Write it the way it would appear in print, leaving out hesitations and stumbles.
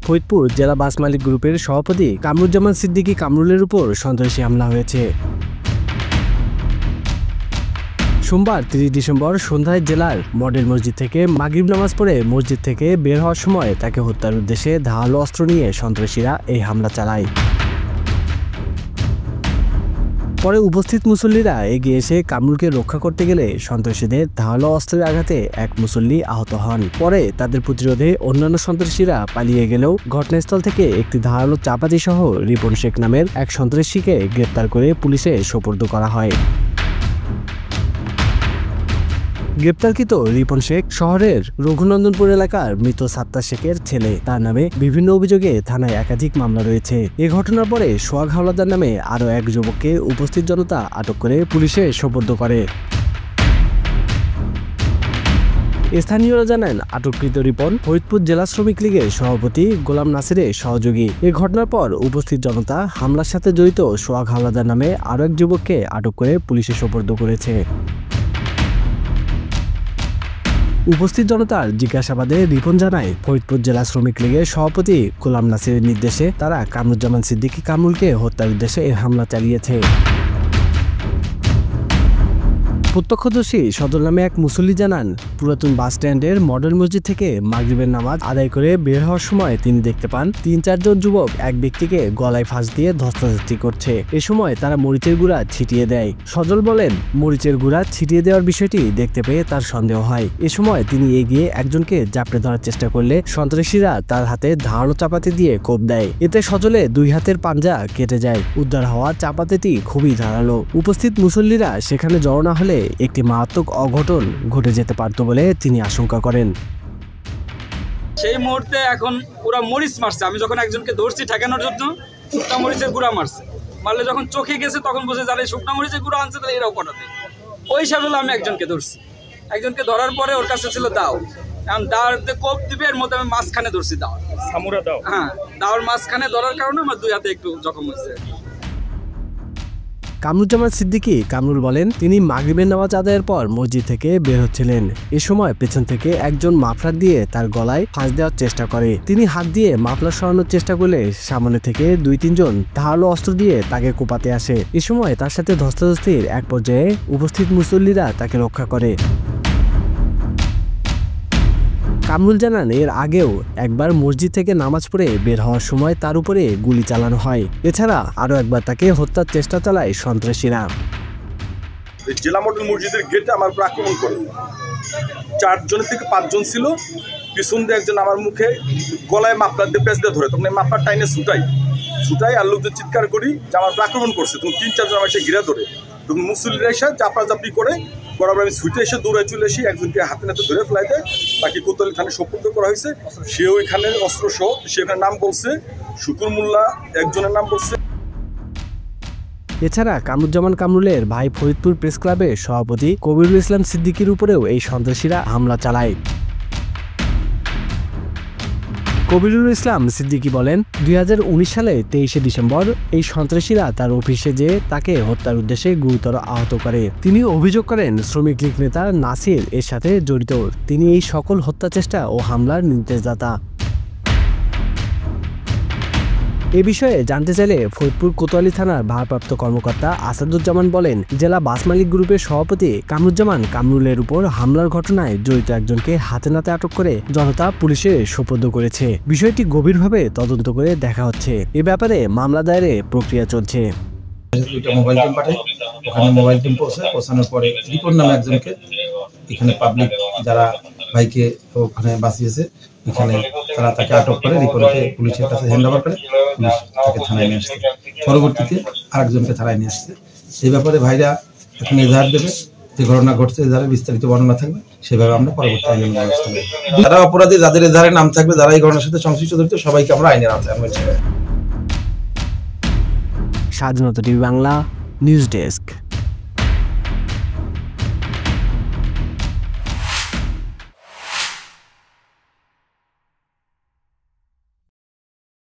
ফরিদপুর জেলা বাস মালিক গ্রুপের সভাপতি কামরুজ্জামান সিদ্দিকী কামরুলের উপর সন্ত্রাসী হামলা হয়েছে। সোমবার 30 ডিসেম্বর সন্ধ্যায় জেলার মডেল মসজিদ থেকে মাগরিব নামাজ পড়ে মসজিদ থেকে বের হওয়ার সময় তাকে হত্যার উদ্দেশ্যে ধারালো অস্ত্র নিয়ে সন্ত্রাসীরা এই হামলা চালায়। পরে উপস্থিত মুসল্লিরা এগিয়ে এসে কামরুলকে রক্ষা করতে গেলে সন্ত্রাসীদের ধারালো অস্ত্রের আঘাতে এক মুসল্লি আহত হন। পরে তাদের প্রতিরোধে অন্যান্য সন্ত্রাসীরা পালিয়ে গেলেও ঘটনাস্থল থেকে একটি ধারালো চাপাতি সহ রিপন শেখ নামের এক সন্ত্রাসীকে গ্রেপ্তার করে পুলিশে সোপর্দ করা হয়। গ্রেপ্তারকৃত রিপন শেখ শহরের রঘুনন্দনপুর এলাকার মৃত সাত্তার শেখের ছেলে। তার নামে বিভিন্ন অভিযোগে থানায় একাধিক মামলা রয়েছে। এ ঘটনার পরে সোহাগ হাওলাদার নামে আরও এক যুবককে উপস্থিত জনতা আটক করে পুলিশে সোপর্দ করে। স্থানীয়রা জানান, আটককৃত রিপন ফরিদপুর জেলা শ্রমিক লীগের সভাপতি গোলাম নাসিরের সহযোগী। এ ঘটনার পর উপস্থিত জনতা হামলার সাথে জড়িত সোহাগ হাওলাদার নামে আরও এক যুবককে আটক করে পুলিশে সোপর্দ করেছে। উপস্থিত জনতার জিজ্ঞাসাবাদে রিপন জানায়, ফরিদপুর জেলা শ্রমিক লীগের সভাপতি গোলাম নাসিরের নির্দেশে তারা কামরুজ্জামান সিদ্দিকী কামরুলকে হত্যার উদ্দেশ্যে এই হামলা চালিয়েছে। প্রত্যক্ষদর্শী সদর নামে এক মুসল্লি জানান, পুরাতন বাস স্ট্যান্ডের মডেল মসজিদ থেকে মাগরিবের নামাজ আদায় করে বের হওয়ার সময় তিনি দেখতে পান 3-4 জন যুবক এক ব্যক্তিকে গলায় ফাঁস দিয়ে ধস্তাধস্তি করছে। এ সময় তারা মরিচের গুঁড়া ছিটিয়ে দেয়। সজল বলেন, মরিচের গুঁড়া ছিটিয়ে দেওয়ার বিষয়টি দেখতে পেয়ে তার সন্দেহ হয়। এ সময় তিনি এগিয়ে একজনকে জাপটে ধরার চেষ্টা করলে সন্ত্রাসীরা তার হাতে ধারালো চাপাতি দিয়ে কোপ দেয়। এতে সজলে 2 হাতের পাঞ্জা কেটে যায়। উদ্ধার হওয়া চাপাতিটি খুবই ধারালো। উপস্থিত মুসল্লিরা সেখানে জড়ো না হলে একটি মারাত্মক অঘটন ঘটে যেতে পারত বলে তিনি আশঙ্কা করেন। সেই মুহূর্তে এখন ওরা মরিচ মারছে। আমি যখন একজনকে ধরছি ঠেকানোর জন্য, শুকনা মরিচের গুঁড়া মারলে যখন চোখে গেছে তখন বুঝে যারা শুকনা মরিচের গুঁড়া আনছে তাহলে এরাও কটাতে। ওই হিসাবে আমি একজনকে ধরছি। একজনকে ধরার পরে ওর কাছে ছিল দাও। এখন দাওয়ারতে কোপ দিবে, এর মধ্যে আমি মাঝখানে ধরছি দাও। হ্যাঁ, দাওয়ার মাঝখানে ধরার কারণে আমার 2 হাতে একটু জখম হয়েছে। কামরুজ্জামান সিদ্দিকী কামরুল বলেন, তিনি মাগরিবের নামাজ আদায়ের পর মসজিদ থেকে বের হচ্ছিলেন। এ সময় পেছন থেকে একজন মাফলার দিয়ে তার গলায় ফাঁস দেওয়ার চেষ্টা করে। তিনি হাত দিয়ে মাফলার সরানোর চেষ্টা করলে সামনে থেকে 2-3 জন ধারালো অস্ত্র দিয়ে তাকে কোপাতে আসে। এ সময় তার সাথে ধস্তাধস্তির এক পর্যায়ে উপস্থিত মুসল্লিরা তাকে রক্ষা করে। কামরুল জানান, এর আগেও একবার মসজিদ থেকে নামাজ পড়ে বের হওয়ার সময় তার উপরে গুলি চালানো হয়। এছাড়া আরও একবার তাকে হত্যার চেষ্টা চালায় সন্ত্রাসীরা। জেলা মডেল মসজিদের গেটে আমার উপর আক্রমণ করে 4 জন থেকে 5 জন ছিল। পিছন দিয়ে একজন আমার মুখে গলায় মাফলার দিয়ে পেঁচ দিয়ে ধরে, তখন মাফলার টাইনে ছুটাই আর লোকদের চিৎকার করি যে আমার উপর আক্রমণ করছে। তখন 3-4 জন আমার এসে ঘিরে ধরে, তখন মুসল্লিরা এসে চাপাচাপি করে বরাবর আমি ছুটে এসে দৌড়ায় চলে এসে একজনকে হাতে নাতে ধরে ফেলাই দেয়। তাকে কোতোয়ালি থানায় সোপর্দ করা হয়েছে। সেও এখানে অস্ত্র সহ, সে এখানে নাম বলছে শুকুর মোল্লা, একজনের নাম বলছে। এছাড়া কামরুজ্জামান কামরুলের ভাই ফরিদপুর প্রেস ক্লাবের সভাপতি কবিরুল ইসলাম সিদ্দিকীর উপরেও এই সন্ত্রাসীরা হামলা চালায়। কবিরুল ইসলাম সিদ্দিকী বলেন, 2019 সালে 23 ডিসেম্বর এই সন্ত্রাসীরা তার অফিসে যেয়ে তাকে হত্যার উদ্দেশ্যে গুরুতর আহত করে। তিনি অভিযোগ করেন শ্রমিক লীগ নেতা নাসির এর সাথে জড়িত। তিনি এই সকল হত্যা চেষ্টা ও হামলার নির্দেশদাতা। এ বিষয়ে জানতে চাইলে ফরিদপুর কোতোয়ালি থানার ভারপ্রাপ্ত কর্মকর্তা আসাদুজ্জামান বলেন, জেলা বাস মালিক গ্রুপের সভাপতি কামরুজ্জামান কামরুলের উপর হামলার ঘটনায় জড়িত একজনকে হাতে নাতে আটক করে জনতা পুলিশে সোপর্দ করেছে। বিষয়টি গভীরভাবে তদন্ত করে দেখা হচ্ছে। এ ব্যাপারে মামলা দায়েরের প্রক্রিয়া চলছে। মোবাইল টিম পাঠাই, ওখানে মোবাইল টিম পৌঁছানোর পরে রিপন নামে একজনকে এখানে পাবলিক যারা ভাইকে ওখানে বাঁচিয়েছে এখানে তারা তাকে আটক করে রিপনকে পুলিশের কাছে হ্যান্ড ওভার করে পুলিশ তাকে থানায় নিয়ে আসছে। পরবর্তীতে আরেকজনকে থানায় নিয়ে আসছে। এই ব্যাপারে ভাইরা এখন এজাহার দেবে, যে ঘটনা ঘটছে এজাহারে বিস্তারিত বর্ণনা থাকবে, সেভাবে আমরা পরবর্তী আইনের ব্যবস্থা নেব। যারা অপরাধী, যাদের এজাহারে নাম থাকবে, যারা এই ঘটনার সাথে সংশ্লিষ্ট জড়িত, সবাইকে আমরা আইনের আওতায় আনবো। স্বাধীনতা টিভি বাংলা নিউজ ডেস্ক।